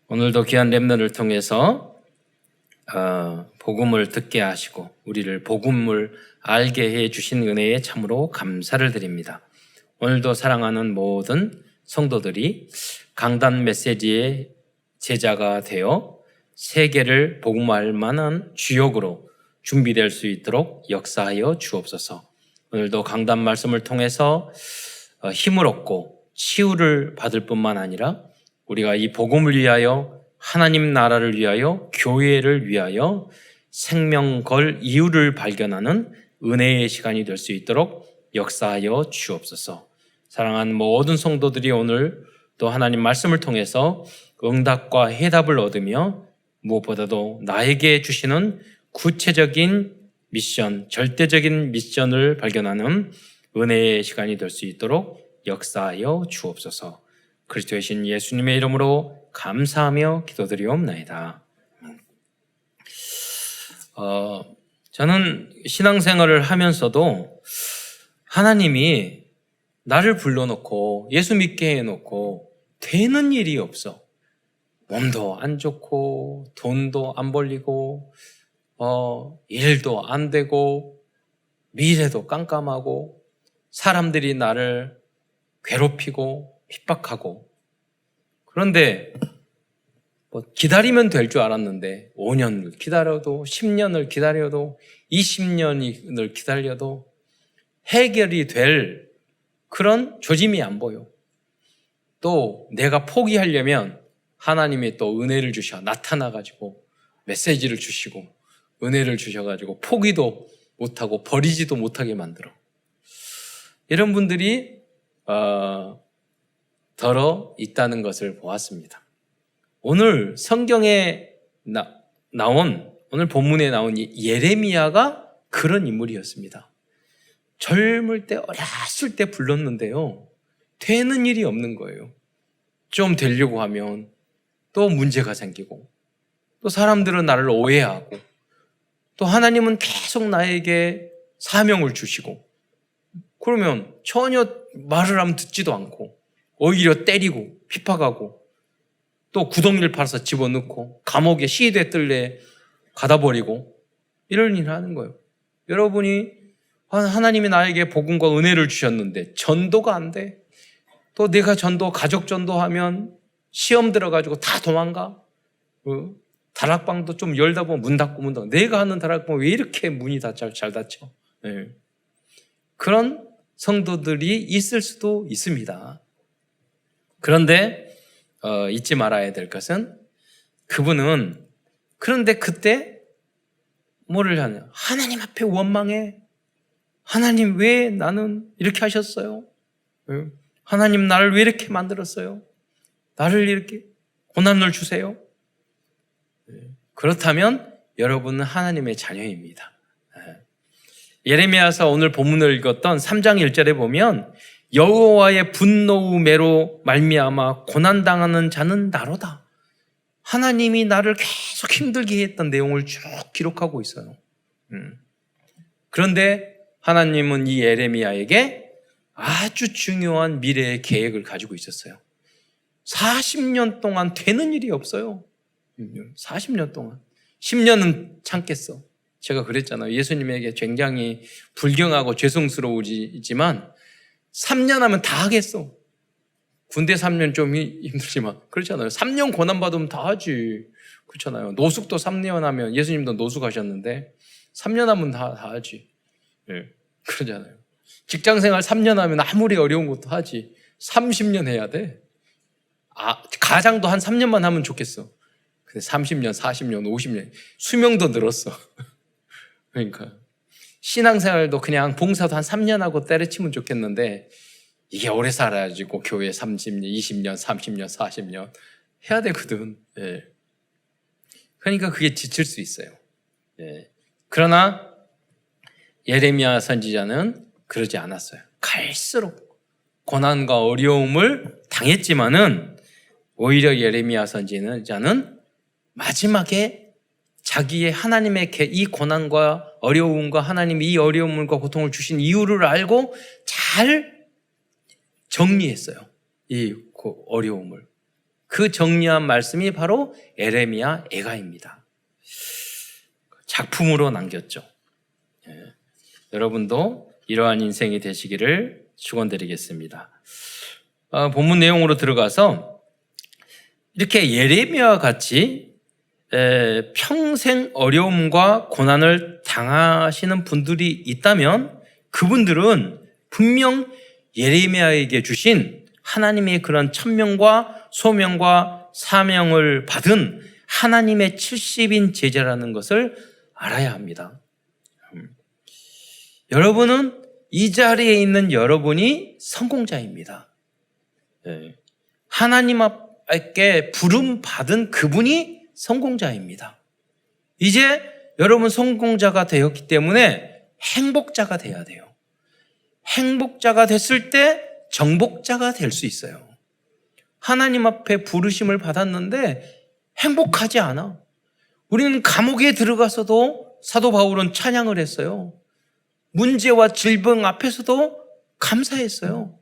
오늘도 귀한 렘넌트를 통해서 복음을 듣게 하시고 우리를 복음을 알게 해주신 은혜에 참으로 감사를 드립니다. 오늘도 사랑하는 모든 성도들이 강단 메시지의 제자가 되어 세계를 복음할 만한 주역으로 준비될 수 있도록 역사하여 주옵소서. 오늘도 강단 말씀을 통해서 힘을 얻고 치유를 받을 뿐만 아니라 우리가 이 복음을 위하여, 하나님 나라를 위하여, 교회를 위하여 생명 걸 이유를 발견하는 은혜의 시간이 될 수 있도록 역사하여 주옵소서. 사랑하는 모든 성도들이 오늘 또 하나님 말씀을 통해서 응답과 해답을 얻으며 무엇보다도 나에게 주시는 구체적인 미션, 절대적인 미션을 발견하는 은혜의 시간이 될 수 있도록 역사하여 주옵소서. 그리스도의 신 예수님의 이름으로 감사하며 기도드리옵나이다. 저는 신앙생활을 하면서도 하나님이 나를 불러놓고 예수 믿게 해놓고 되는 일이 없어. 몸도 안 좋고 돈도 안 벌리고 일도 안 되고 미래도 깜깜하고 사람들이 나를 괴롭히고 핍박하고. 그런데 기다리면 될 줄 알았는데 5년을 기다려도 10년을 기다려도 20년을 기다려도 해결이 될 그런 조짐이 안 보여. 또 내가 포기하려면 하나님이 또 은혜를 주셔 나타나가지고 메시지를 주시고 은혜를 주셔가지고 포기도 못하고 버리지도 못하게 만들어. 이런 분들이 덜어 있다는 것을 보았습니다. 오늘 성경에 나온 오늘 본문에 나온 예레미야가 그런 인물이었습니다. 젊을 때 어렸을 때 불렀는데요, 되는 일이 없는 거예요. 좀 되려고 하면 또 문제가 생기고 또 사람들은 나를 오해하고 또 하나님은 계속 나에게 사명을 주시고 그러면 전혀 말을 하면 듣지도 않고 오히려 때리고 핍박하고 또 구덩이를 파서 집어넣고 감옥에 시대 뜰래 가다 버리고 이런 일을 하는 거예요. 여러분이 하나님이 나에게 복음과 은혜를 주셨는데 전도가 안 돼. 또 내가 가족 전도하면 시험 들어가지고 다 도망가. 다락방도 좀 열다 보면 문 닫고 내가 하는 다락방 왜 이렇게 문이 다 잘 닫혀? 네. 그런 성도들이 있을 수도 있습니다. 그런데 잊지 말아야 될 것은 그분은 그런데 그때 뭐를 하냐? 하나님 앞에 원망해. 하나님 왜 나는 이렇게 하셨어요? 하나님 나를 왜 이렇게 만들었어요? 나를 이렇게 고난을 주세요? 그렇다면 여러분은 하나님의 자녀입니다. 예레미야서 오늘 본문을 읽었던 3장 1절에 보면 여호와의 분노우매로 말미암아 고난당하는 자는 나로다. 하나님이 나를 계속 힘들게 했던 내용을 쭉 기록하고 있어요. 그런데 하나님은 이 예레미야에게 아주 중요한 미래의 계획을 가지고 있었어요. 40년 동안 되는 일이 없어요. 40년 동안. 10년은 참겠어. 제가 그랬잖아요. 예수님에게 굉장히 불경하고 죄송스러우지만 3년 하면 다 하겠어. 군대 3년 좀 힘들지만 그렇잖아요. 3년 고난받으면 다 하지. 그렇잖아요. 노숙도 3년 하면 예수님도 노숙하셨는데 3년 하면 다 하지. 네, 그러잖아요. 직장생활 3년 하면 아무리 어려운 것도 하지. 30년 해야 돼. 가장도 한 3년만 하면 좋겠어. 근데 30년, 40년, 50년 수명도 늘었어. 그러니까 신앙생활도 그냥 봉사도 한 3년 하고 때려치면 좋겠는데 이게 오래 살아야지고 교회 30년, 20년, 30년, 40년 해야 되거든. 예. 그러니까 그게 지칠 수 있어요. 예. 그러나 예레미야 선지자는 그러지 않았어요. 갈수록 고난과 어려움을 당했지만은 오히려 예레미야 선지자는 마지막에 자기의 하나님의 이 고난과 어려움과 하나님이 이 어려움과 고통을 주신 이유를 알고 잘 정리했어요. 이 어려움을. 그 정리한 말씀이 바로 예레미야 애가입니다. 작품으로 남겼죠. 여러분도 이러한 인생이 되시기를 축원드리겠습니다. 본문 내용으로 들어가서 이렇게 예레미야와 같이 평생 어려움과 고난을 당하시는 분들이 있다면 그분들은 분명 예레미야에게 주신 하나님의 그런 천명과 소명과 사명을 받은 하나님의 70인 제자라는 것을 알아야 합니다. 여러분은 이 자리에 있는 여러분이 성공자입니다. 하나님 앞에 부름 받은 그분이 성공자입니다. 이제 여러분 성공자가 되었기 때문에 행복자가 돼야 돼요. 행복자가 됐을 때 정복자가 될 수 있어요. 하나님 앞에 부르심을 받았는데 행복하지 않아. 우리는 감옥에 들어가서도 사도 바울은 찬양을 했어요. 문제와 질병 앞에서도 감사했어요.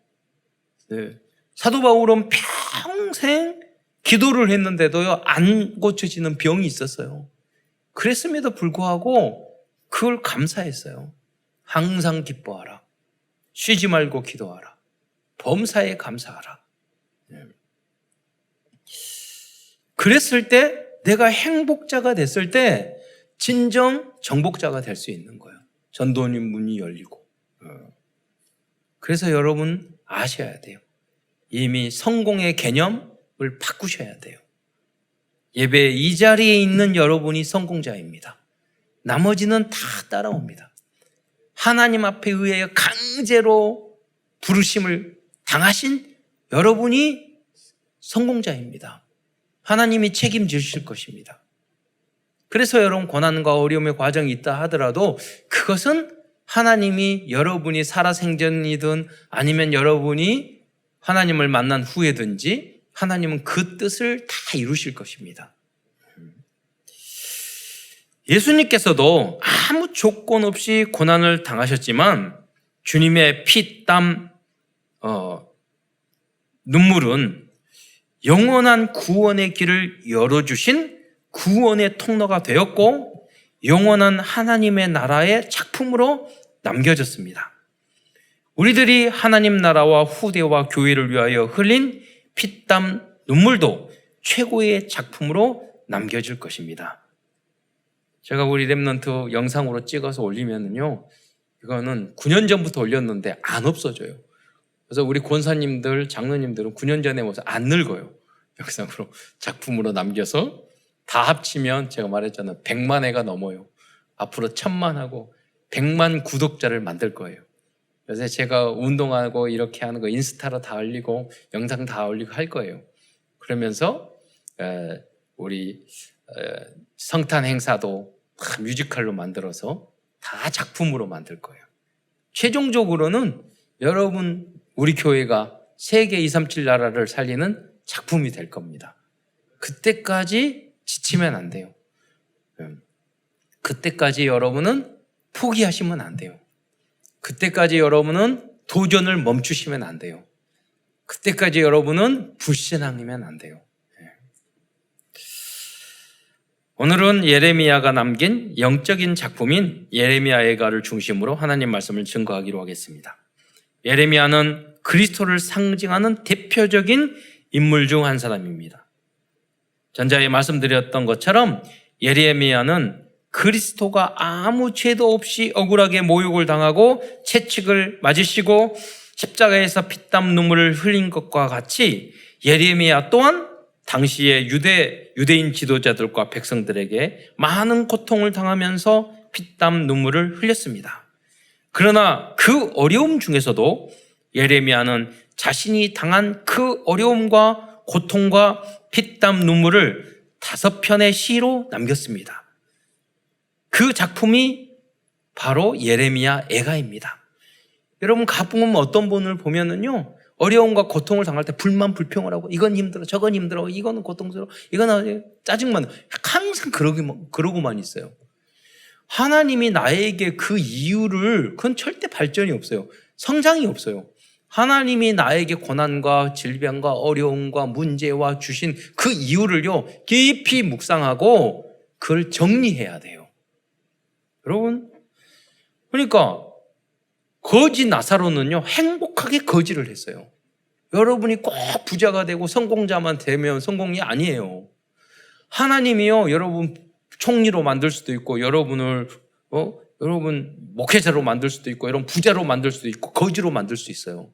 사도 바울은 평생 기도를 했는데도요, 안 고쳐지는 병이 있었어요. 그랬음에도 불구하고 그걸 감사했어요. 항상 기뻐하라. 쉬지 말고 기도하라. 범사에 감사하라. 그랬을 때 내가 행복자가 됐을 때 진정 정복자가 될 수 있는 거예요. 전도의 문이 열리고. 그래서 여러분 아셔야 돼요. 이미 성공의 개념을 바꾸셔야 돼요. 예배 이 자리에 있는 여러분이 성공자입니다. 나머지는 다 따라옵니다. 하나님 앞에 의해 강제로 부르심을 당하신 여러분이 성공자입니다. 하나님이 책임지실 것입니다. 그래서 여러분 고난과 어려움의 과정이 있다 하더라도 그것은 하나님이 여러분이 살아생전이든 아니면 여러분이 하나님을 만난 후에든지 하나님은 그 뜻을 다 이루실 것입니다. 예수님께서도 아무 조건 없이 고난을 당하셨지만 주님의 피, 땀, 눈물은 영원한 구원의 길을 열어주신 구원의 통로가 되었고 영원한 하나님의 나라의 작품으로 남겨졌습니다. 우리들이 하나님 나라와 후대와 교회를 위하여 흘린 피땀 눈물도 최고의 작품으로 남겨질 것입니다. 제가 우리 랩런트 영상으로 찍어서 올리면은요, 이거는 9년 전부터 올렸는데 안 없어져요. 그래서 우리 권사님들, 장로님들은 9년 전에 모습 안 늙어요. 영상으로, 작품으로 남겨서 다 합치면 제가 말했잖아요. 100만 회가 넘어요. 앞으로 1000만 하고 100만 구독자를 만들 거예요. 요새 제가 운동하고 이렇게 하는 거 인스타로 다 올리고 영상 다 올리고 할 거예요. 그러면서 우리 성탄 행사도 다 뮤지컬로 만들어서 다 작품으로 만들 거예요. 최종적으로는 여러분 우리 교회가 세계 237 나라를 살리는 작품이 될 겁니다. 그때까지 지치면 안 돼요. 그때까지 여러분은 포기하시면 안 돼요. 그때까지 여러분은 도전을 멈추시면 안 돼요. 그때까지 여러분은 불신앙이면 안 돼요. 오늘은 예레미야가 남긴 영적인 작품인 예레미야 애가를 중심으로 하나님 말씀을 증거하기로 하겠습니다. 예레미야는 그리스도를 상징하는 대표적인 인물 중 한 사람입니다. 전자에 말씀드렸던 것처럼 예레미야는 그리스도가 아무 죄도 없이 억울하게 모욕을 당하고 채찍을 맞으시고 십자가에서 피땀 눈물을 흘린 것과 같이 예레미야 또한 당시의 유대인 지도자들과 백성들에게 많은 고통을 당하면서 피땀 눈물을 흘렸습니다. 그러나 그 어려움 중에서도 예레미야는 자신이 당한 그 어려움과 고통과 피땀 눈물을 5편의 시로 남겼습니다. 그 작품이 바로 예레미야 애가입니다. 여러분 가끔 어떤 분을 보면은요, 어려움과 고통을 당할 때 불만 불평을 하고 이건 힘들어 저건 힘들어 이거는 고통스러워 이건 짜증만 항상 그러고만 있어요. 하나님이 나에게 그 이유를 그건 절대 발전이 없어요. 성장이 없어요. 하나님이 나에게 고난과 질병과 어려움과 문제와 주신 그 이유를요, 깊이 묵상하고 그걸 정리해야 돼요. 여러분, 그러니까 거지 나사로는요, 행복하게 거지를 했어요. 여러분이 꼭 부자가 되고 성공자만 되면 성공이 아니에요. 하나님이요, 여러분 총리로 만들 수도 있고, 여러분 목회자로 만들 수도 있고, 여러분 부자로 만들 수도 있고, 거지로 만들 수 있어요.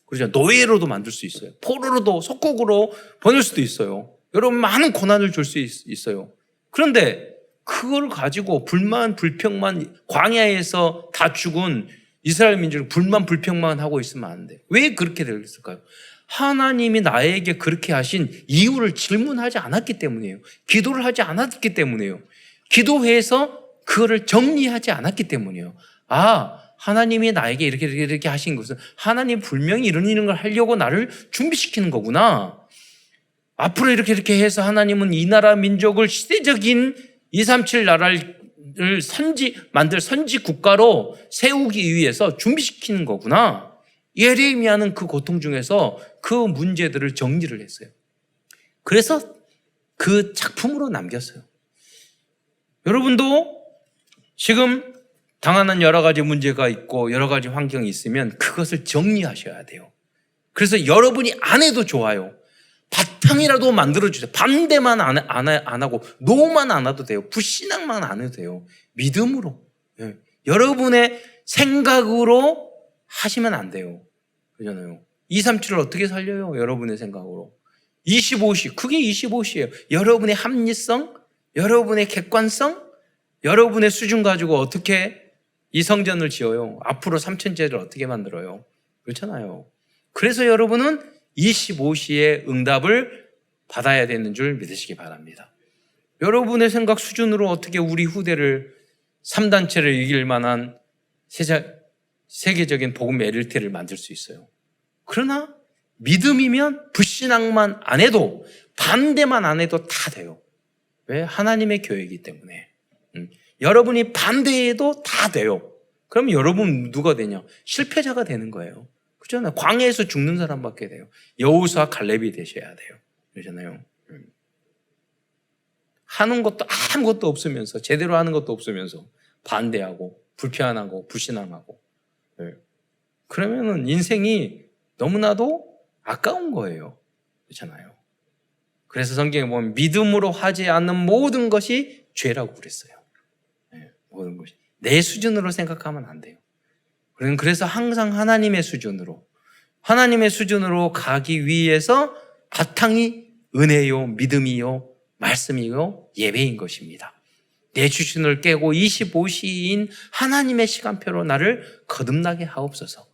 그렇죠. 노예로도 만들 수 있어요. 포로로도 속국으로 보낼 수도 있어요. 여러분 많은 고난을 줄 수 있어요. 그런데 그걸 가지고 불만, 불평만, 광야에서 다 죽은 이스라엘 민족이 불만, 불평만 하고 있으면 안 돼요. 왜 그렇게 됐을까요? 하나님이 나에게 그렇게 하신 이유를 질문하지 않았기 때문이에요. 기도를 하지 않았기 때문이에요. 기도해서 그거를 정리하지 않았기 때문이에요. 하나님이 나에게 이렇게 하신 것은 하나님 분명히 이런 걸 하려고 나를 준비시키는 거구나. 앞으로 이렇게 해서 하나님은 이 나라 민족을 시대적인 237 나라를 만들 선지 국가로 세우기 위해서 준비시키는 거구나. 예레미야는 그 고통 중에서 그 문제들을 정리를 했어요. 그래서 그 작품으로 남겼어요. 여러분도 지금 당하는 여러 가지 문제가 있고 여러 가지 환경이 있으면 그것을 정리하셔야 돼요. 그래서 여러분이 안 해도 좋아요. 바탕이라도 만들어주세요. 반대만 안 하고 노만 안 해도 돼요. 불신앙만 안 해도 돼요. 믿음으로. 예. 여러분의 생각으로 하시면 안 돼요. 그러잖아요. 237을 어떻게 살려요? 여러분의 생각으로. 25시, 그게 25시예요. 여러분의 합리성, 여러분의 객관성, 여러분의 수준 가지고 어떻게 이 성전을 지어요? 앞으로 3천제를 어떻게 만들어요? 그렇잖아요. 그래서 여러분은 25시의 응답을 받아야 되는 줄 믿으시기 바랍니다. 여러분의 생각 수준으로 어떻게 우리 후대를 3단체를 이길 만한 세계적인 복음 LLT를 만들 수 있어요. 그러나 믿음이면 불신앙만 안 해도 반대만 안 해도 다 돼요. 왜? 하나님의 교회이기 때문에. 여러분이 반대해도 다 돼요. 그럼 여러분 누가 되냐? 실패자가 되는 거예요. 그렇잖아요. 광야에서 죽는 사람밖에 돼요. 여호수아 갈렙이 되셔야 돼요. 그러잖아요. 하는 것도 아무것도 없으면서, 제대로 하는 것도 없으면서 반대하고 불편하고 불신앙하고. 그러면은 인생이 너무나도 아까운 거예요. 그렇잖아요. 그래서 성경에 보면 믿음으로 하지 않는 모든 것이 죄라고 그랬어요. 모든 것이. 내 수준으로 생각하면 안 돼요. 그래서 항상 하나님의 수준으로 가기 위해서 바탕이 은혜요, 믿음이요, 말씀이요, 예배인 것입니다. 내 수준을 깨고 25시인 하나님의 시간표로 나를 거듭나게 하옵소서.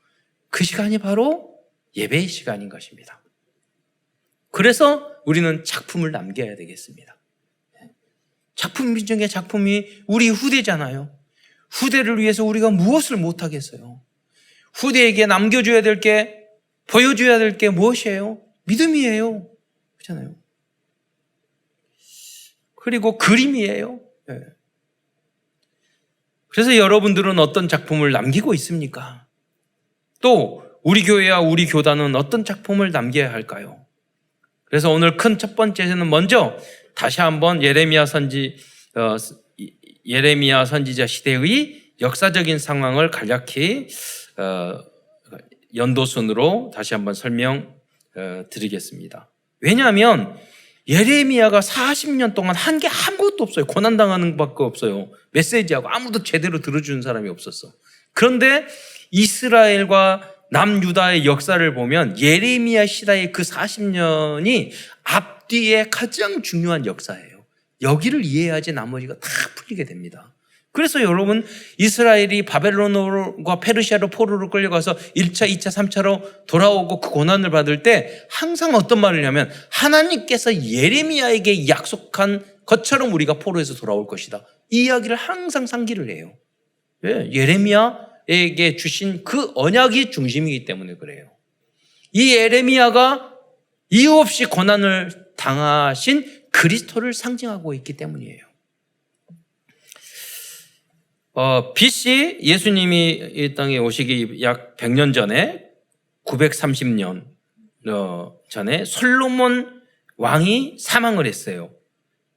그 시간이 바로 예배의 시간인 것입니다. 그래서 우리는 작품을 남겨야 되겠습니다. 작품 중에 작품이 우리 후대잖아요. 후대를 위해서 우리가 무엇을 못하겠어요? 후대에게 남겨줘야 될 게, 보여줘야 될 게 무엇이에요? 믿음이에요. 그렇잖아요. 그리고 그림이에요. 네. 그래서 여러분들은 어떤 작품을 남기고 있습니까? 또 우리 교회와 우리 교단은 어떤 작품을 남겨야 할까요? 그래서 오늘 큰 첫 번째는 먼저 다시 한번 예레미야 선지자 시대의 역사적인 상황을 간략히 연도순으로 다시 한번 설명드리겠습니다. 왜냐하면 예레미야가 40년 동안 한 게 아무것도 없어요. 고난당하는 것밖에 없어요. 메시지하고 아무도 제대로 들어주는 사람이 없었어. 그런데 이스라엘과 남유다의 역사를 보면 예레미야 시대의 그 40년이 앞뒤에 가장 중요한 역사예요. 여기를 이해해야지 나머지가 다 풀리게 됩니다. 그래서 여러분, 이스라엘이 바벨론과 페르시아로 포로로 끌려가서 1차, 2차, 3차로 돌아오고 그 고난을 받을 때 항상 어떤 말을 하냐면 하나님께서 예레미야에게 약속한 것처럼 우리가 포로에서 돌아올 것이다. 이 이야기를 항상 상기를 해요. 왜? 예레미야에게 주신 그 언약이 중심이기 때문에 그래요. 이 예레미야가 이유 없이 고난을 당하신 그리스도를 상징하고 있기 때문이에요. BC 예수님이 이 땅에 오시기 약 100년 전에 930년 전에 솔로몬 왕이 사망을 했어요.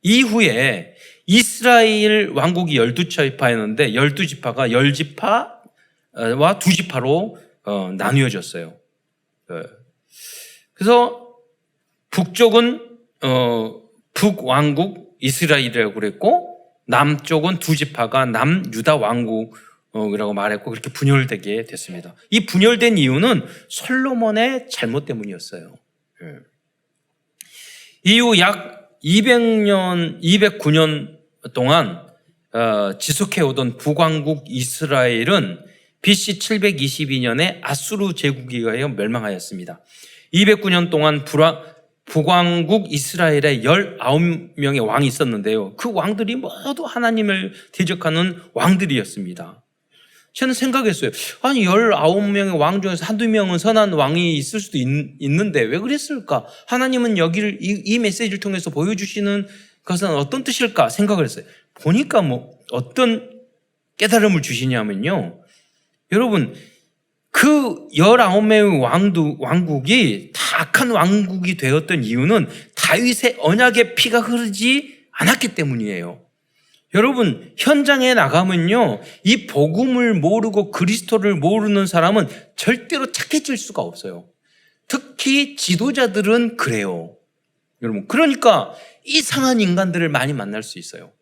이후에 이스라엘 왕국이 12지파였는데 12지파가 10지파와 2지파로 나뉘어졌어요. 그래서 북쪽은 북왕국 이스라엘이라고 그랬고 남쪽은 2지파가 남유다 왕국이라고 말했고 그렇게 분열되게 됐습니다. 이 분열된 이유는 솔로몬의 잘못 때문이었어요. 이후 약 209년 동안 지속해오던 북왕국 이스라엘은 BC 722년에 아수르 제국에 의하여 멸망하였습니다. 209년 동안 북왕국 이스라엘에 19명의 왕이 있었는데요. 그 왕들이 모두 하나님을 대적하는 왕들이었습니다. 저는 생각했어요. 아니 19명의 왕 중에서 한두 명은 선한 왕이 있을 수도 있는데 왜 그랬을까? 하나님은 여기를 이 메시지를 통해서 보여주시는 것은 어떤 뜻일까 생각을 했어요. 보니까 어떤 깨달음을 주시냐면요. 여러분 그 19명의 왕국이 다 악한 왕국이 되었던 이유는 다윗의 언약의 피가 흐르지 않았기 때문이에요. 여러분 현장에 나가면요 이 복음을 모르고 그리스도를 모르는 사람은 절대로 착해질 수가 없어요. 특히 지도자들은 그래요. 여러분 그러니까 이상한 인간들을 많이 만날 수 있어요.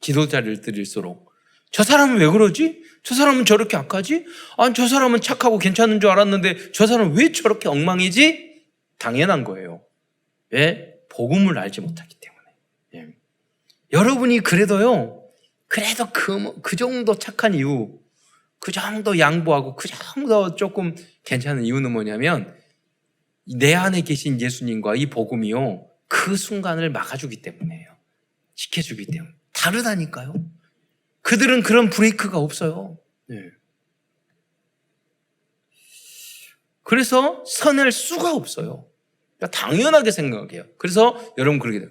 지도자들일수록 저 사람은 왜 그러지? 저 사람은 저렇게 악하지? 아니 저 사람은 착하고 괜찮은 줄 알았는데 저 사람은 왜 저렇게 엉망이지? 당연한 거예요. 왜? 복음을 알지 못하기 때문에. 여러분이 그래도 그 정도 착한 이유, 그 정도 양보하고 그 정도 조금 괜찮은 이유는 뭐냐면 내 안에 계신 예수님과 이 복음이요 그 순간을 막아주기 때문이에요. 지켜주기 때문에. 다르다니까요. 그들은 그런 브레이크가 없어요. 그래서 선할 수가 없어요. 그러니까 당연하게 생각해요. 그래서 여러분 그러게 돼요.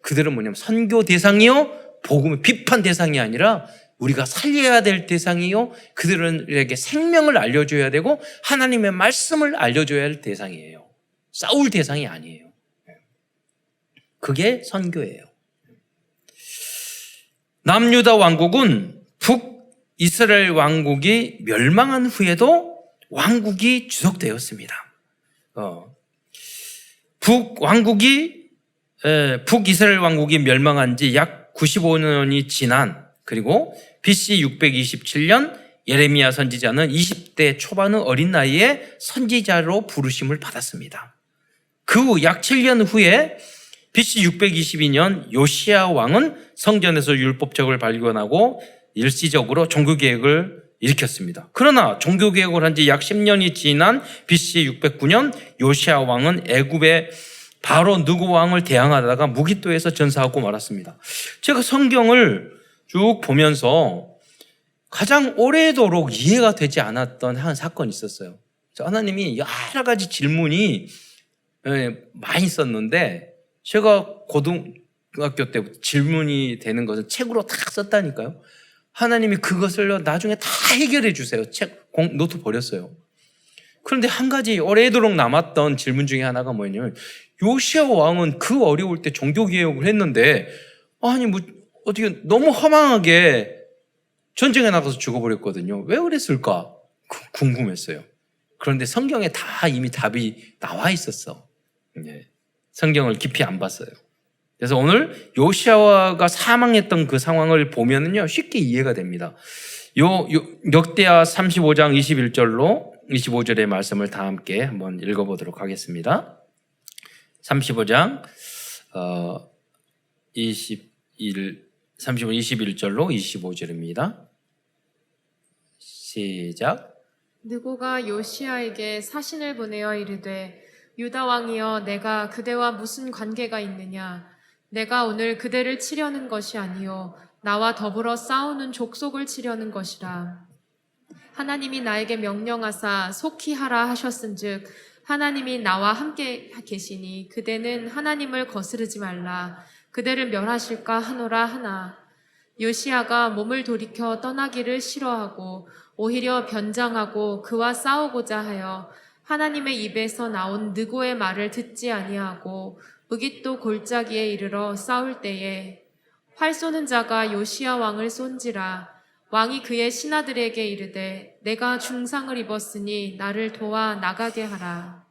그들은 뭐냐면 선교 대상이요 복음의 비판 대상이 아니라 우리가 살려야 될 대상이요 그들에게 생명을 알려줘야 되고 하나님의 말씀을 알려줘야 할 대상이에요. 싸울 대상이 아니에요. 그게 선교예요. 남유다 왕국은 북이스라엘 왕국이 멸망한 후에도 왕국이 지속되었습니다. 북이스라엘 왕국이 멸망한 지 약 95년이 지난 그리고 BC 627년 예레미야 선지자는 20대 초반의 어린 나이에 선지자로 부르심을 받았습니다. 그 후 약 7년 후에 BC 622년 요시야 왕은 성전에서 율법책을 발견하고 일시적으로 종교개혁을 일으켰습니다. 그러나 종교개혁을 한 지 약 10년이 지난 BC 609년 요시야 왕은 애굽의 바로 느고 왕을 대항하다가 무기토에서 전사하고 말았습니다. 제가 성경을 쭉 보면서 가장 오래도록 이해가 되지 않았던 한 사건이 있었어요. 하나님이 여러 가지 질문이 많이 있었는데 제가 고등학교 때부터 질문이 되는 것은 책으로 다 썼다니까요. 하나님이 그것을 나중에 다 해결해 주세요. 노트 버렸어요. 그런데 한 가지 오래도록 남았던 질문 중에 하나가 뭐냐면 요시야 왕은 그 어려울 때 종교개혁을 했는데 아니 어떻게 너무 허망하게 전쟁에 나가서 죽어버렸거든요. 왜 그랬을까? 궁금했어요. 그런데 성경에 다 이미 답이 나와 있었어. 성경을 깊이 안 봤어요. 그래서 오늘 요시야가 사망했던 그 상황을 보면은요 쉽게 이해가 됩니다. 역대하 35장 21절로 25절의 말씀을 다 함께 한번 읽어보도록 하겠습니다. 35장 21절로 25절입니다. 시작. 느고가 요시야에게 사신을 보내어 이르되 유다 왕이여 내가 그대와 무슨 관계가 있느냐 내가 오늘 그대를 치려는 것이 아니요 나와 더불어 싸우는 족속을 치려는 것이라. 하나님이 나에게 명령하사 속히 하라 하셨은즉 하나님이 나와 함께 계시니 그대는 하나님을 거스르지 말라. 그대를 멸하실까 하노라 하나. 요시야가 몸을 돌이켜 떠나기를 싫어하고 오히려 변장하고 그와 싸우고자 하여 하나님의 입에서 나온 느고의 말을 듣지 아니하고 무깃도 골짜기에 이르러 싸울 때에 활 쏘는 자가 요시야 왕을 쏜지라. 왕이 그의 신하들에게 이르되 내가 중상을 입었으니 나를 도와 나가게 하라.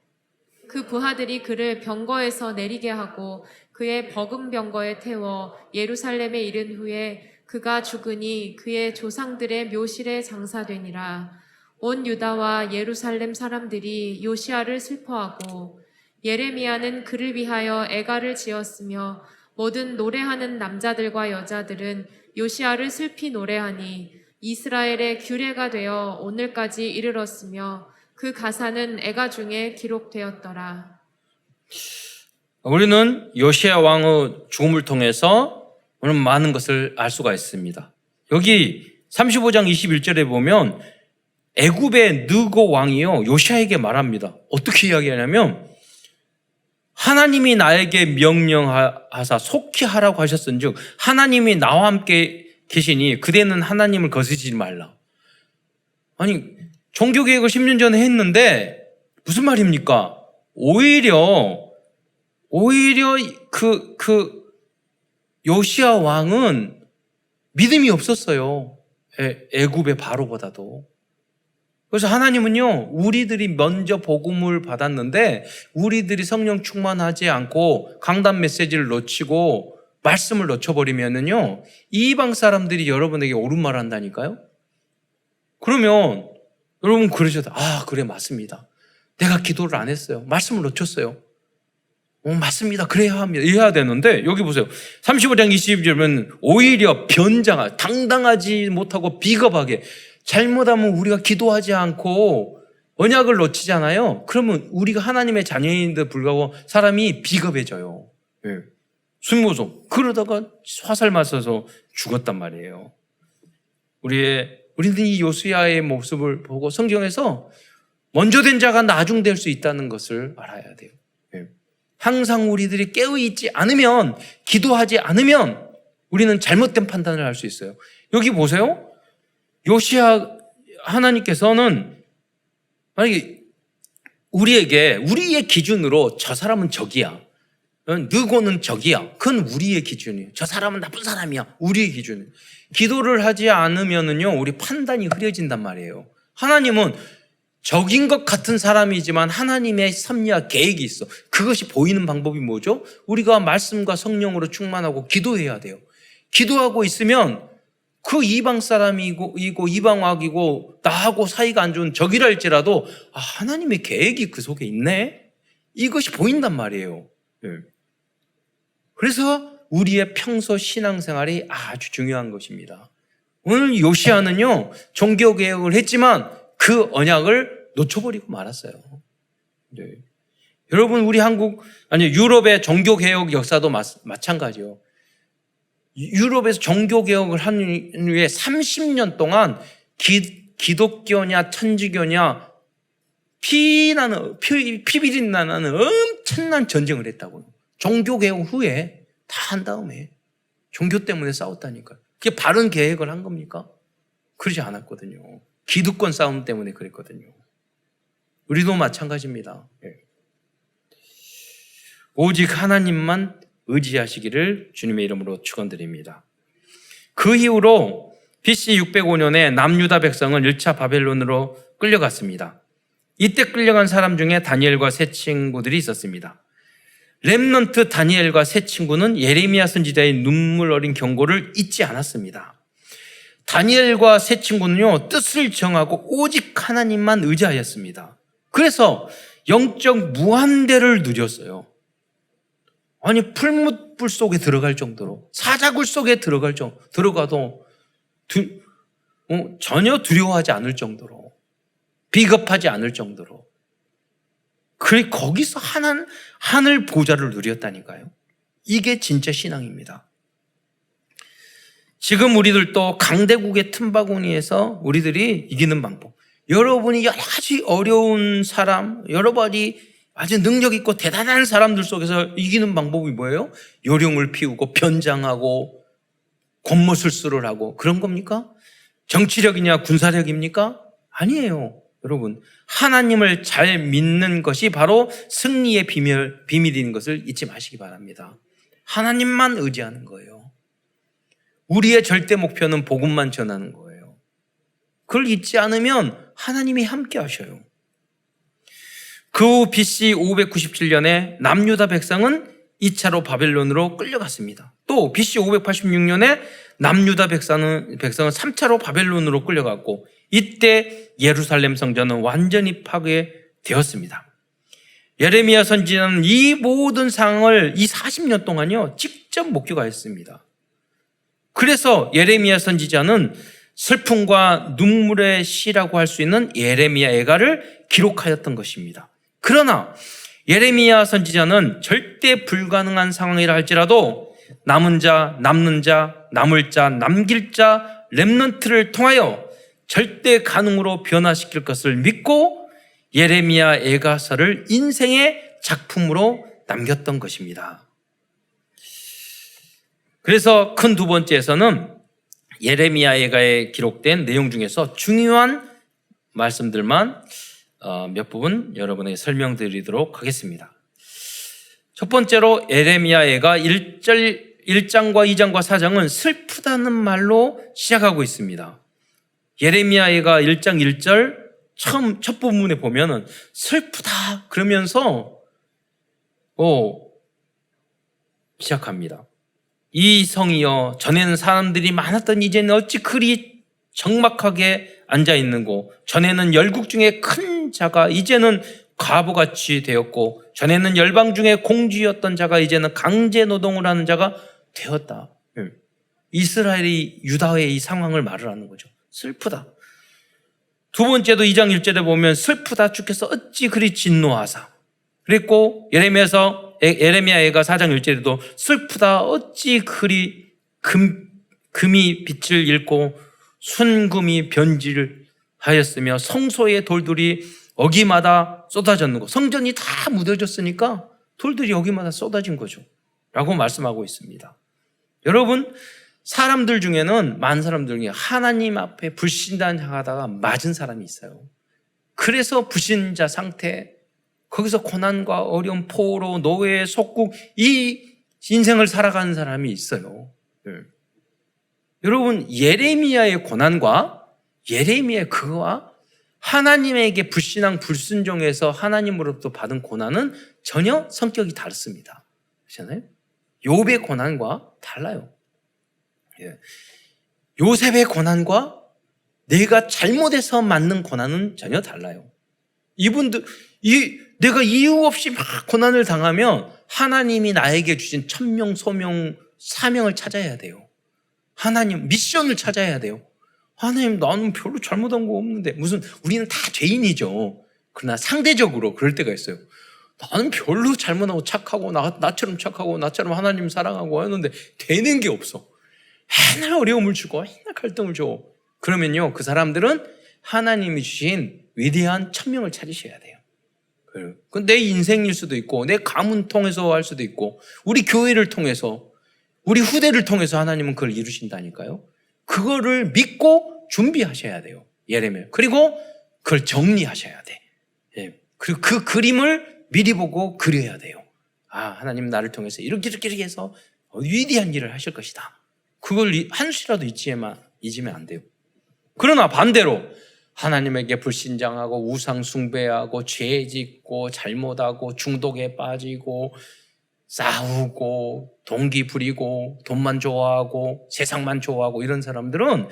그 부하들이 그를 병거에서 내리게 하고 그의 버금 병거에 태워 예루살렘에 이른 후에 그가 죽으니 그의 조상들의 묘실에 장사되니라. 온 유다와 예루살렘 사람들이 요시야를 슬퍼하고 예레미야는 그를 위하여 애가를 지었으며 모든 노래하는 남자들과 여자들은 요시야를 슬피 노래하니 이스라엘의 규례가 되어 오늘까지 이르렀으며 그 가사는 애가 중에 기록되었더라. 우리는 요시야 왕의 죽음을 통해서 오늘 많은 것을 알 수가 있습니다. 여기 35장 21절에 보면 애굽의 느고 왕이요 요시야에게 말합니다. 어떻게 이야기하냐면 하나님이 나에게 명령하사 속히 하라고 하셨은즉 하나님이 나와 함께 계시니 그대는 하나님을 거스르지 말라. 아니 종교개혁을 10년 전에 했는데 무슨 말입니까? 오히려 그 요시야 왕은 믿음이 없었어요. 애굽의 바로보다도. 그래서 하나님은요, 우리들이 먼저 복음을 받았는데 우리들이 성령 충만하지 않고 강단 메시지를 놓치고 말씀을 놓쳐버리면은요, 이방 사람들이 여러분에게 옳은 말 한다니까요? 그러면 여러분 그러셔도, 아, 그래, 맞습니다. 내가 기도를 안 했어요. 말씀을 놓쳤어요. 맞습니다. 그래야 합니다. 이래야 되는데, 여기 보세요. 35장 22절은 오히려 당당하지 못하고 비겁하게, 잘못하면 우리가 기도하지 않고 언약을 놓치잖아요. 그러면 우리가 하나님의 자녀인데 불구하고 사람이 비겁해져요. 예. 순모성. 그러다가 화살 맞아서 죽었단 말이에요. 우리는 이 요시야의 모습을 보고 성경에서 먼저 된 자가 나중 될 수 있다는 것을 알아야 돼요. 예. 항상 우리들이 깨어있지 않으면, 기도하지 않으면 우리는 잘못된 판단을 할 수 있어요. 여기 보세요. 요시야 하나님께서는 만약에 우리의 기준으로 저 사람은 적이야, 느고는 적이야, 그건 우리의 기준이에요. 저 사람은 나쁜 사람이야, 우리의 기준이에요. 기도를 하지 않으면은요, 우리 판단이 흐려진단 말이에요. 하나님은 적인 것 같은 사람이지만 하나님의 섭리와 계획이 있어. 그것이 보이는 방법이 뭐죠? 우리가 말씀과 성령으로 충만하고 기도해야 돼요. 기도하고 있으면 그 이방 사람이고 이방왕이고 나하고 사이가 안 좋은 적이라 할지라도 하나님의 계획이 그 속에 있네? 이것이 보인단 말이에요. 그래서 우리의 평소 신앙생활이 아주 중요한 것입니다. 오늘 요시야는요, 종교개혁을 했지만 그 언약을 놓쳐버리고 말았어요. 네. 여러분, 우리 유럽의 종교개혁 역사도 마찬가지요. 유럽에서 종교개혁을 한 후에 30년 동안 기독교냐 천주교냐 피비린 나는 엄청난 전쟁을 했다고요. 종교개혁 후에 다 한 다음에 종교 때문에 싸웠다니까요. 그게 바른 계획을 한 겁니까? 그러지 않았거든요. 기득권 싸움 때문에 그랬거든요. 우리도 마찬가지입니다. 오직 하나님만 의지하시기를 주님의 이름으로 축원드립니다. 그 이후로 BC 605년에 남유다 백성은 1차 바벨론으로 끌려갔습니다. 이때 끌려간 사람 중에 다니엘과 세 친구들이 있었습니다. 렘넌트 다니엘과 세 친구는 예레미야 선지자의 눈물 어린 경고를 잊지 않았습니다. 다니엘과 세 친구는요, 뜻을 정하고 오직 하나님만 의지하였습니다. 그래서 영적 무한대를 누렸어요. 아니, 풀무불 속에 들어갈 정도로, 사자굴 속에 들어가도 전혀 두려워하지 않을 정도로, 비겁하지 않을 정도로, 거기서 하늘 보좌를 누렸다니까요. 이게 진짜 신앙입니다. 지금 우리들도 강대국의 틈바구니에서 우리들이 이기는 방법, 여러분이 여러 가지 어려운 사람, 여러분이 아주 능력 있고 대단한 사람들 속에서 이기는 방법이 뭐예요? 요령을 피우고 변장하고 권모술수를 하고 그런 겁니까? 정치력이냐 군사력입니까? 아니에요. 여러분, 하나님을 잘 믿는 것이 바로 승리의 비밀인 것을 잊지 마시기 바랍니다. 하나님만 의지하는 거예요. 우리의 절대 목표는 복음만 전하는 거예요. 그걸 잊지 않으면 하나님이 함께 하셔요. 그 후 BC 597년에 남유다 백성은 2차로 바벨론으로 끌려갔습니다. 또 BC 586년에 남유다 백성은 3차로 바벨론으로 끌려갔고, 이때 예루살렘 성전은 완전히 파괴되었습니다. 예레미야 선지자는 이 모든 상황을 이 40년 동안요 직접 목격하였습니다. 그래서 예레미야 선지자는 슬픔과 눈물의 시라고 할 수 있는 예레미야 애가를 기록하였던 것입니다. 그러나 예레미야 선지자는 절대 불가능한 상황이라 할지라도 남은 자, 남는 자, 남을 자, 남길 자, 렘넌트를 통하여 절대 가능으로 변화시킬 것을 믿고 예레미야 애가서를 인생의 작품으로 남겼던 것입니다. 그래서 큰 두 번째에서는 예레미야 애가에 기록된 내용 중에서 중요한 말씀들만 몇 부분 여러분에게 설명드리도록 하겠습니다. 첫 번째로 예레미야 애가 1장과 2장과 4장은 슬프다는 말로 시작하고 있습니다. 예레미야 애가 1장 1절 첫 부분에 보면은 슬프다 그러면서 시작합니다. 이 성이여, 전에는 사람들이 많았던 이제는 어찌 그리 적막하게 앉아있는고, 전에는 열국 중에 큰 자가 이제는 과부같이 되었고, 전에는 열방 중에 공주였던 자가 이제는 강제 노동을 하는 자가 되었다. 이스라엘이 유다의 이 상황을 말을 하는 거죠. 슬프다. 두 번째도 2장 1절에 보면 슬프다 주께서 어찌 그리 진노하사, 그랬고 예레미야 애가 4장 1절에도 슬프다 어찌 그리 금이 빛을 잃고 순금이 변질을 하였으며 성소의 돌들이 어기마다 쏟아졌는 거. 성전이 다 무뎌졌으니까 돌들이 어기마다 쏟아진 거죠 라고 말씀하고 있습니다. 여러분, 사람들 중에는, 많은 사람들 중에 하나님 앞에 불신당하다가 맞은 사람이 있어요. 그래서 불신자 상태, 거기서 고난과 어려움, 포로, 노예, 속국, 이 인생을 살아가는 사람이 있어요. 여러분, 예레미야의 고난과 예레미야의 그거와 하나님에게 불신앙, 불순종해서 하나님으로부터 받은 고난은 전혀 성격이 다릅니다. 그렇잖아요? 욥의 고난과 달라요. 요셉의 고난과 내가 잘못해서 맞는 고난은 전혀 달라요. 내가 이유 없이 막 고난을 당하면 하나님이 나에게 주신 천명, 소명, 사명을 찾아야 돼요. 하나님 미션을 찾아야 돼요. 하나님, 나는 별로 잘못한 거 없는데. 우리는 다 죄인이죠. 그러나 상대적으로 그럴 때가 있어요. 나는 별로 잘못하고 착하고 나처럼 착하고 나처럼 하나님 사랑하고 하는데 되는 게 없어. 맨날 어려움을 주고 맨날 갈등을 줘. 그러면요, 그 사람들은 하나님이 주신 위대한 천명을 찾으셔야 돼요. 그건 내 인생일 수도 있고, 내 가문 통해서 할 수도 있고, 우리 교회를 통해서, 우리 후대를 통해서 하나님은 그걸 이루신다니까요. 그거를 믿고 준비하셔야 돼요. 예레미야. 그리고 그걸 정리하셔야 돼. 그리고 그 그림을 미리 보고 그려야 돼요. 하나님 나를 통해서 이렇게 해서 위대한 일을 하실 것이다. 그걸 한시라도 잊으면 안 돼요. 그러나 반대로 하나님에게 불신장하고 우상 숭배하고 죄 짓고 잘못하고 중독에 빠지고 싸우고 동기 부리고 돈만 좋아하고 세상만 좋아하고 이런 사람들은 막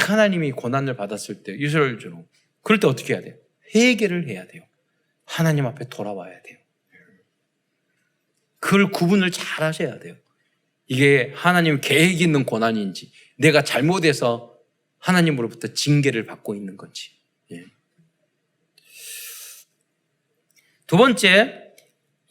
하나님이 고난을 받았을 때 유설주로 그럴 때 어떻게 해야 돼요? 회개를 해야 돼요. 하나님 앞에 돌아와야 돼요. 그걸 구분을 잘 하셔야 돼요. 이게 하나님 계획 있는 고난인지 내가 잘못해서 하나님으로부터 징계를 받고 있는 건지. 두 번째,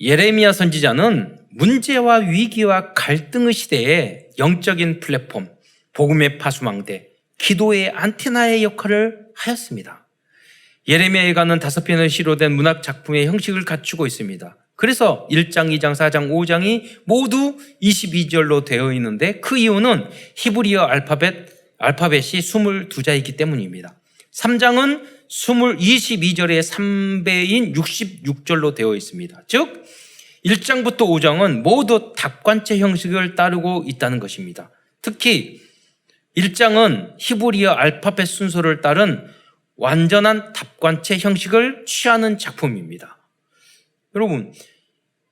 예레미야 선지자는 문제와 위기와 갈등의 시대에 영적인 플랫폼, 복음의 파수망대, 기도의 안테나의 역할을 하였습니다. 예레미야 애가는 5편의 시로 된 문학 작품의 형식을 갖추고 있습니다. 그래서 1장, 2장, 4장, 5장이 모두 22절로 되어 있는데 그 이유는 히브리어 알파벳이 22자이기 때문입니다. 3장은 22절의 3배인 66절로 되어 있습니다. 즉 1장부터 5장은 모두 답관체 형식을 따르고 있다는 것입니다. 특히 1장은 히브리어 알파벳 순서를 따른 완전한 답관체 형식을 취하는 작품입니다. 여러분,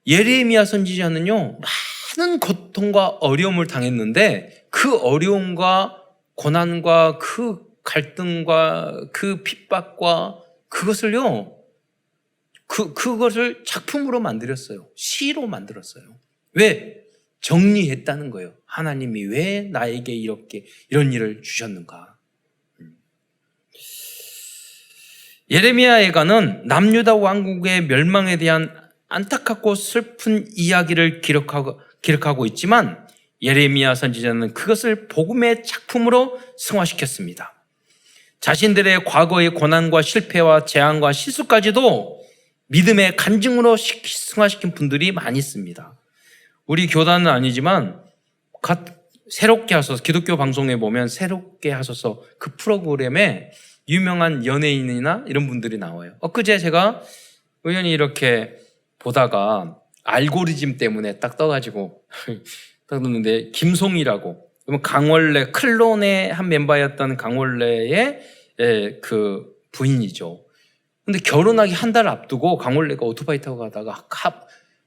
예레미야 선지자는요, 많은 고통과 어려움을 당했는데 그 어려움과 고난과 그 갈등과 그 핍박과 그것을요, 그것을 작품으로 만들었어요. 시로 만들었어요. 왜? 정리했다는 거예요. 하나님이 왜 나에게 이런 일을 주셨는가. 예레미야 애가는 남유다 왕국의 멸망에 대한 안타깝고 슬픈 이야기를 기록하고 있지만 예레미야 선지자는 그것을 복음의 작품으로 승화시켰습니다. 자신들의 과거의 고난과 실패와 재앙과 실수까지도 믿음의 간증으로 승화시킨 분들이 많이 있습니다. 우리 교단은 아니지만 새롭게 하소서, 기독교 방송에 보면 새롭게 하소서 그 프로그램에 유명한 연예인이나 이런 분들이 나와요. 엊그제 제가 우연히 이렇게 보다가 알고리즘 때문에 딱 떠가지고 딱 떴는데, 김송이라고, 강원래 클론의 한 멤버였던 강원래의 그 부인이죠. 근데 결혼하기 한 달 앞두고 강원래가 오토바이 타고 가다가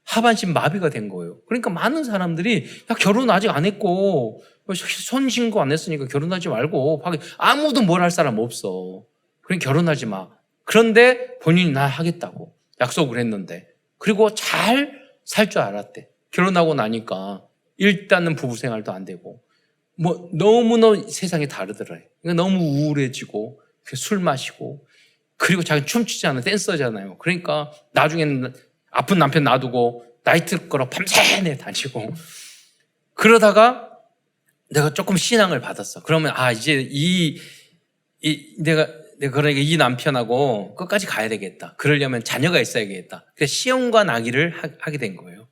하반신 마비가 된 거예요. 그러니까 많은 사람들이 야, 결혼 아직 안 했고 손신고 안 했으니까 결혼하지 말고, 아무도 뭘 할 사람 없어. 그러니까 결혼하지 마. 그런데 본인이 나 하겠다고 약속을 했는데, 그리고 잘 살 줄 알았대. 결혼하고 나니까 일단은 부부 생활도 안 되고 너무너무 세상이 다르더래. 그러니까 너무 우울해지고 술 마시고, 그리고 자기는 춤추잖아요. 댄서잖아요. 그러니까 나중에는 아픈 남편 놔두고 나이트클럽 밤새내 다니고, 그러다가 내가 조금 신앙을 받았어. 그러면 이제 내가 그러니까 이 남편하고 끝까지 가야 되겠다. 그러려면 자녀가 있어야겠다. 그래서 시험과 나기를 하게 된 거예요.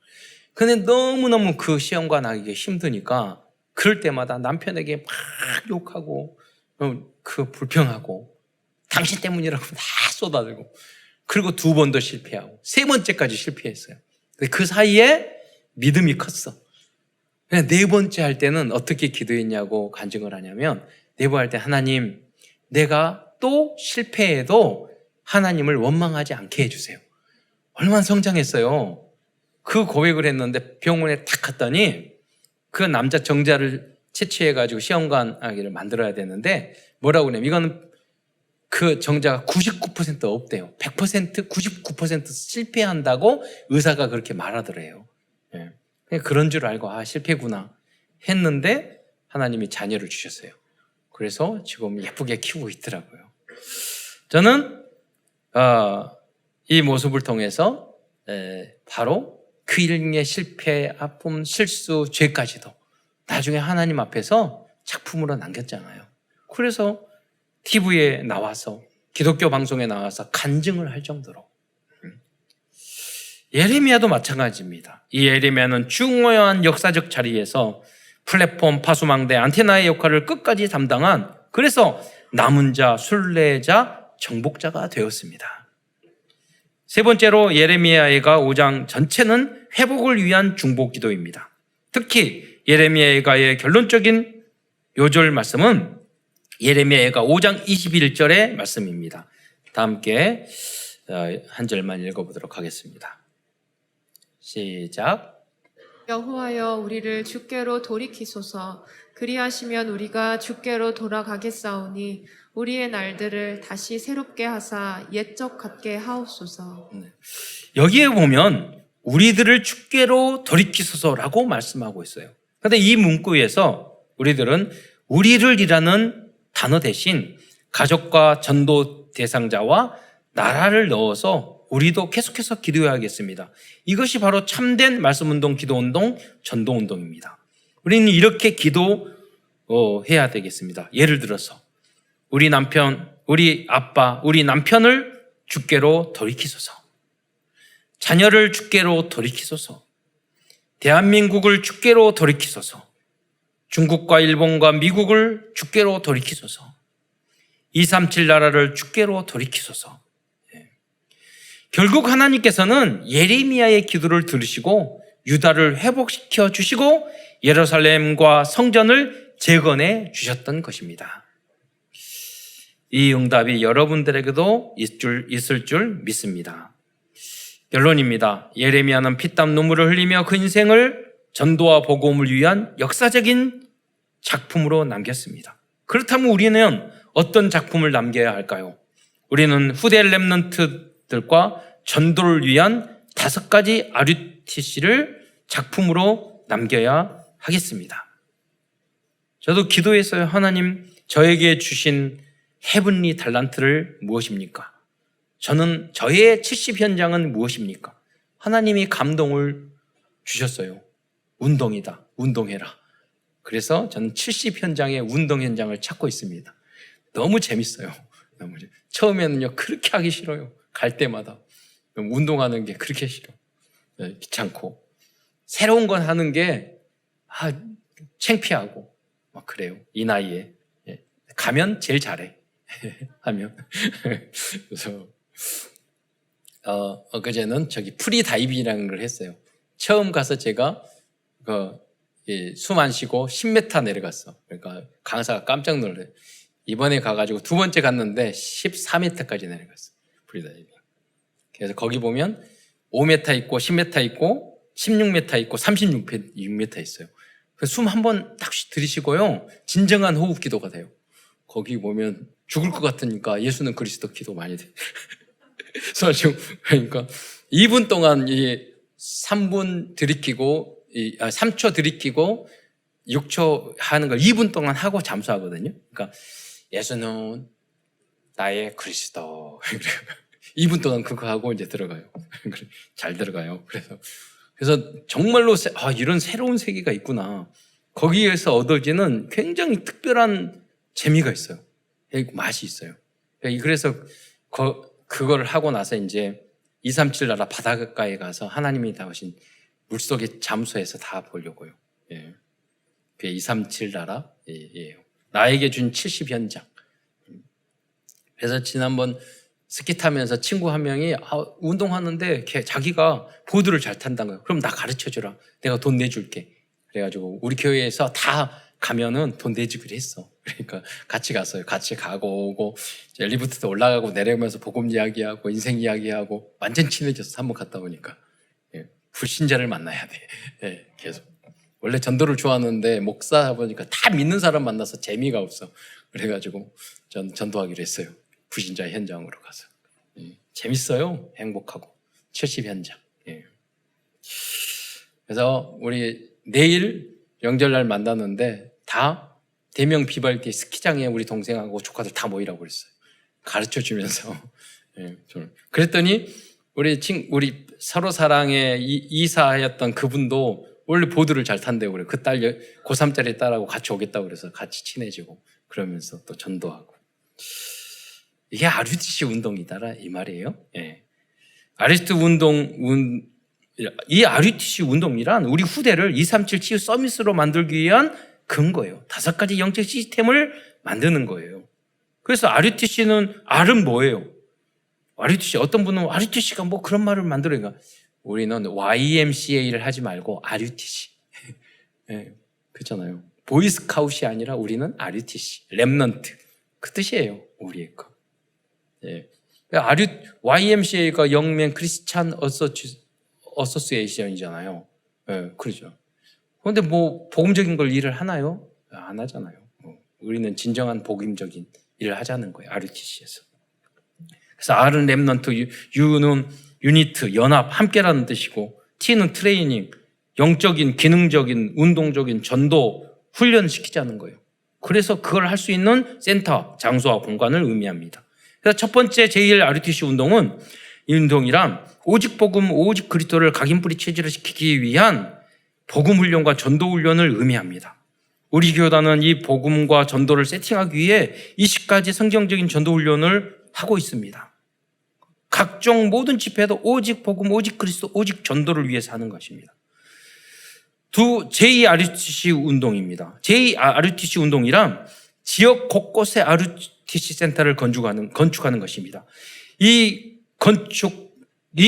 근데 너무너무 그 시험과 나기가 힘드니까 그럴 때마다 남편에게 막 욕하고 불평하고 당신 때문이라고 다 쏟아들고, 그리고 2번 실패하고 3번째까지 실패했어요. 근데 그 사이에 믿음이 컸어. 4번째 할 때는 어떻게 기도했냐고 간증을 하냐면, 4번 할 때 하나님, 내가 또 실패해도 하나님을 원망하지 않게 해주세요. 얼마나 성장했어요. 그 고백을 했는데 병원에 탁 갔더니 그 남자 정자를 채취해가지고 시험관하기를 만들어야 되는데 뭐라고 그러냐면, 이거는 그 정자가 99% 없대요. 100%, 99% 실패한다고 의사가 그렇게 말하더래요. 예. 그런 줄 알고 실패구나 했는데 하나님이 자녀를 주셨어요. 그래서 지금 예쁘게 키우고 있더라고요. 저는 이 모습을 통해서 바로 그 일의 실패, 아픔, 실수, 죄까지도 나중에 하나님 앞에서 작품으로 남겼잖아요. 그래서 TV에 나와서, 기독교 방송에 나와서 간증을 할 정도로. 예레미야도 마찬가지입니다. 이 예레미야는 중요한 역사적 자리에서 플랫폼, 파수망대, 안테나의 역할을 끝까지 담당한, 그래서 남은 자, 순례자, 정복자가 되었습니다. 3번째로 예레미야가 5장 전체는 회복을 위한 중보 기도입니다. 특히 예레미야의 결론적인 요절 말씀은 예레미야가 5장 21절의 말씀입니다. 다 함께 한 절만 읽어보도록 하겠습니다. 시작. 여호와여, 우리를 주께로 돌이키소서. 그리하시면 우리가 주께로 돌아가겠사오니 우리의 날들을 다시 새롭게 하사 옛적 같게 하옵소서. 여기에 보면 우리들을 주께로 돌이키소서라고 말씀하고 있어요. 그런데 이 문구에서 우리들은 우리를이라는 단어 대신 가족과 전도 대상자와 나라를 넣어서 우리도 계속해서 기도해야겠습니다. 이것이 바로 참된 말씀운동, 기도운동, 전도운동입니다. 우리는 이렇게 기도해야 되겠습니다. 예를 들어서 우리 남편, 우리 아빠, 우리 남편을 주께로 돌이키소서. 자녀를 주께로 돌이키소서. 대한민국을 주께로 돌이키소서. 중국과 일본과 미국을 주께로 돌이키소서. 237 나라를 주께로 돌이키소서. 결국 하나님께서는 예레미야의 기도를 들으시고 유다를 회복시켜 주시고 예루살렘과 성전을 재건해 주셨던 것입니다. 이 응답이 여러분들에게도 있을 줄 믿습니다. 결론입니다. 예레미야는 피땀 눈물을 흘리며 그 인생을 전도와 복음을 위한 역사적인 작품으로 남겼습니다. 그렇다면 우리는 어떤 작품을 남겨야 할까요? 우리는 후대 렘넌트들과 전도를 위한 5가지 RUTC를 작품으로 남겨야 하겠습니다. 저도 기도했어요. 하나님, 저에게 주신 헤븐리 달란트를 무엇입니까? 저의 70 현장은 무엇입니까? 하나님이 감동을 주셨어요. 운동이다. 운동해라. 그래서 저는 70 현장의 운동 현장을 찾고 있습니다. 너무 재밌어요. 처음에는요, 그렇게 하기 싫어요. 갈 때마다. 운동하는 게 그렇게 싫어. 귀찮고. 새로운 건 하는 게, 창피하고. 막 그래요. 이 나이에. 가면 제일 잘해. 하면. 그래서, 엊그제는 프리 다이빙이라는 걸 했어요. 처음 가서 제가, 숨 안 쉬고 10m 내려갔어. 그러니까 강사가 깜짝 놀래. 이번에 가가지고 2번째 갔는데 14m까지 내려갔어. 프리다이빙. 그래서 거기 보면 5m 있고 10m 있고 16m 있고 36m 있어요. 숨 한 번 딱 들이쉬고요. 진정한 호흡 기도가 돼요. 거기 보면 죽을 것 같으니까 예수는 그리스도 기도 많이 돼. 그러니까 2분 동안 3분 들이키고 3초 들이키고 6초 하는 걸 2분 동안 하고 잠수하거든요. 그러니까 예수는 나의 그리스도. 2분 동안 그거 하고 이제 들어가요. 잘 들어가요. 그래서 정말로 이런 새로운 세계가 있구나. 거기에서 얻어지는 굉장히 특별한 재미가 있어요. 맛이 있어요. 그래서 그걸 하고 나서 이제 237 나라 바닷가에 가서 하나님이 다오신 물속에 잠수해서 다 보려고요. 그게 237 나라예요. 나에게 준 70 현장. 그래서 지난번 스키 타면서 친구 한 명이 운동하는데 자기가 보드를 잘 탄다는 거예요. 그럼 나 가르쳐주라. 내가 돈 내줄게. 그래가지고 우리 교회에서 다 가면은 돈 내주기로 했어. 그러니까 같이 갔어요. 같이 가고 오고 리프트도 올라가고 내려오면서 복음 이야기하고 인생 이야기하고 완전 친해졌어. 한번 갔다 오니까. 불신자를 만나야 돼. 계속. 원래 전도를 좋아하는데 목사 보니까 다 믿는 사람 만나서 재미가 없어. 그래가지고 전 전도하기로 했어요. 불신자 현장으로 가서. 재밌어요. 행복하고. 70 현장. 그래서 우리 내일 명절날 만났는데 다 대명 비발디 스키장에 우리 동생하고 조카들 다 모이라고 그랬어요. 가르쳐주면서. 그랬더니 우리 서로 사랑의 이사였던 그분도 원래 보드를 잘 탄대요. 그래. 그 딸, 고3짜리 딸하고 같이 오겠다고 그래서 같이 친해지고 그러면서 또 전도하고. 이게 RUTC 운동이다라 이 말이에요. 이 RUTC 운동이란 우리 후대를 237 치유 서밋으로 만들기 위한 근거예요. 5가지 영적 시스템을 만드는 거예요. 그래서 RUTC는 R은 뭐예요? RUTC 어떤 분은 RUTC가 뭐 그런 말을 만들어요. 우리는 YMCA를 하지 말고 RUTC. 그렇잖아요. 보이스카웃이 아니라 우리는 RUTC, 렘넌트. 그 뜻이에요. 우리의 거. YMCA가 영맨 크리스찬 어소시에이션이잖아요. 그렇죠. 그런데 뭐 복음적인 걸 일을 하나요? 안 하잖아요. 우리는 진정한 복음적인 일을 하자는 거예요. RUTC에서. 그래서 R은 렘넌트, U는 유니트, 연합, 함께라는 뜻이고 T는 트레이닝, 영적인, 기능적인, 운동적인 전도, 훈련시키자는 거예요. 그래서 그걸 할 수 있는 센터, 장소와 공간을 의미합니다. 그래서 첫 번째 제1 RUTC 운동은 이 운동이란 오직 복음, 오직 그리스도를 각인뿌리 체질을 시키기 위한 복음 훈련과 전도 훈련을 의미합니다. 우리 교단은 이 복음과 전도를 세팅하기 위해 20가지 성경적인 전도 훈련을 하고 있습니다. 각종 모든 집회도 오직 복음, 오직 그리스도, 오직 전도를 위해서 하는 것입니다. 제2 RUTC 운동입니다. 제2 RUTC 운동이란 지역 곳곳에 TC 센터를 건축하는 것입니다. 이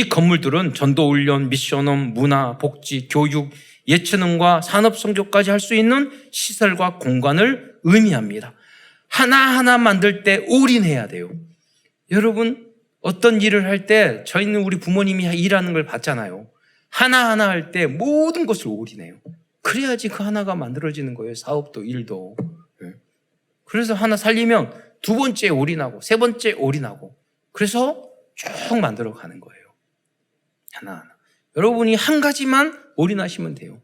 건물들은 전도훈련, 미션홈, 문화, 복지, 교육, 예체능과 산업성교까지 할 수 있는 시설과 공간을 의미합니다. 하나하나 만들 때 올인해야 돼요. 여러분, 어떤 일을 할 때 저희는 우리 부모님이 일하는 걸 봤잖아요. 하나하나 할 때 모든 것을 올인해요. 그래야지 그 하나가 만들어지는 거예요. 사업도 일도. 그래서 하나 살리면 두 번째 올인하고 세 번째 올인하고 그래서 쭉 만들어가는 거예요. 하나하나. 여러분이 한 가지만 올인하시면 돼요.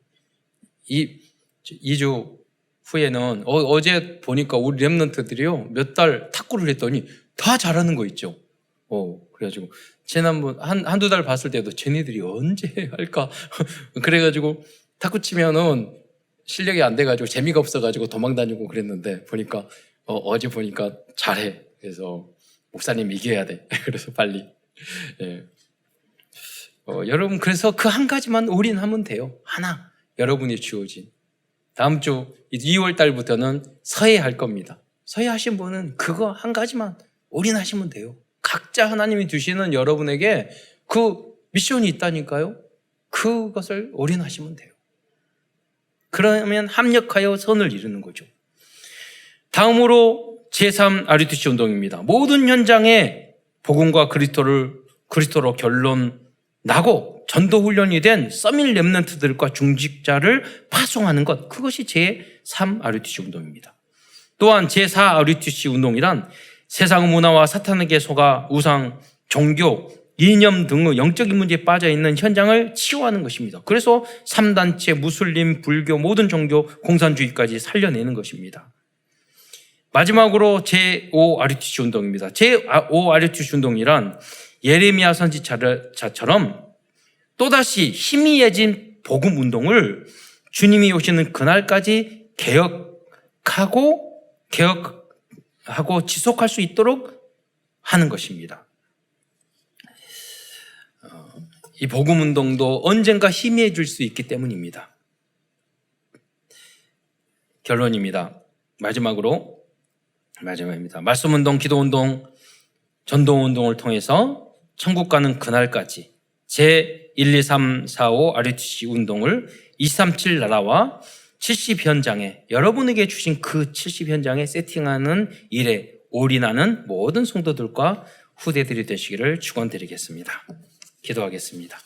2주 후에는 어제 보니까 우리 랩런트들이요 몇 달 탁구를 했더니 다 잘하는 거 있죠. 그래가지고 지난번 한두 달 봤을 때도 쟤네들이 언제 할까 그래가지고 탁구 치면은 실력이 안 돼가지고 재미가 없어가지고 도망다니고 그랬는데 보니까 어제 보니까 잘해. 그래서 목사님 이겨야 돼. 그래서 빨리. 여러분 그래서 그 한 가지만 올인하면 돼요. 하나 여러분이 주어진. 다음 주 2월 달부터는 서예 할 겁니다. 서예 하신 분은 그거 한 가지만 올인하시면 돼요. 각자 하나님이 주시는 여러분에게 그 미션이 있다니까요. 그것을 올인하시면 돼요. 그러면 합력하여 선을 이루는 거죠. 다음으로 제3 RUTC 운동입니다. 모든 현장에 복음과 그리스도로 결론 나고 전도 훈련이 된 서밋 렘넌트들과 중직자를 파송하는 것, 그것이 제3 RUTC 운동입니다. 또한 제4 RUTC 운동이란 세상 문화와 사탄에게 속아 우상, 종교, 이념 등의 영적인 문제에 빠져 있는 현장을 치유하는 것입니다. 그래서 3단체, 무슬림, 불교, 모든 종교, 공산주의까지 살려내는 것입니다. 마지막으로 제5 RUTC 운동입니다. 제5 RUTC 운동이란 예레미야 선지자처럼 또다시 희미해진 복음 운동을 주님이 오시는 그날까지 개혁하고 지속할 수 있도록 하는 것입니다. 이 복음 운동도 언젠가 희미해질 수 있기 때문입니다. 결론입니다. 마지막입니다. 말씀 운동, 기도 운동, 전도 운동을 통해서 천국 가는 그날까지 제12345 RUTC 운동을 237 나라와 70 현장에 여러분에게 주신 그 70 현장에 세팅하는 일에 올인하는 모든 성도들과 후대들이 되시기를 축원드리겠습니다. 기도하겠습니다.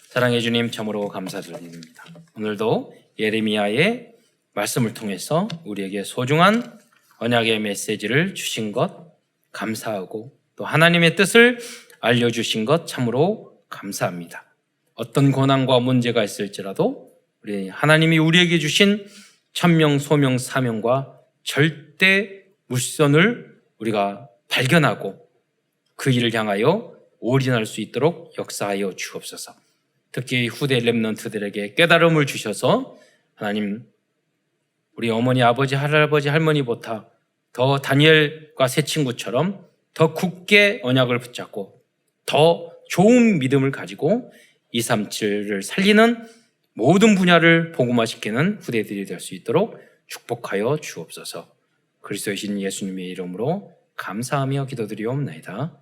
사랑해 주님 참으로 감사드립니다. 오늘도 예레미야의 말씀을 통해서 우리에게 소중한 언약의 메시지를 주신 것 감사하고 또 하나님의 뜻을 알려주신 것 참으로 감사합니다. 어떤 고난과 문제가 있을지라도 우리 하나님이 우리에게 주신 천명, 소명, 사명과 절대 물선을 우리가 발견하고 그 일을 향하여 올인할 수 있도록 역사하여 주옵소서. 특히 후대 렘넌트들에게 깨달음을 주셔서 하나님 우리 어머니, 아버지, 할아버지, 할머니보다 더 다니엘과 세 친구처럼 더 굳게 언약을 붙잡고 더 좋은 믿음을 가지고 237을 살리는 모든 분야를 복음화시키는 후대들이 될 수 있도록 축복하여 주옵소서. 그리스도의 신 예수님의 이름으로 감사하며 기도드리옵나이다.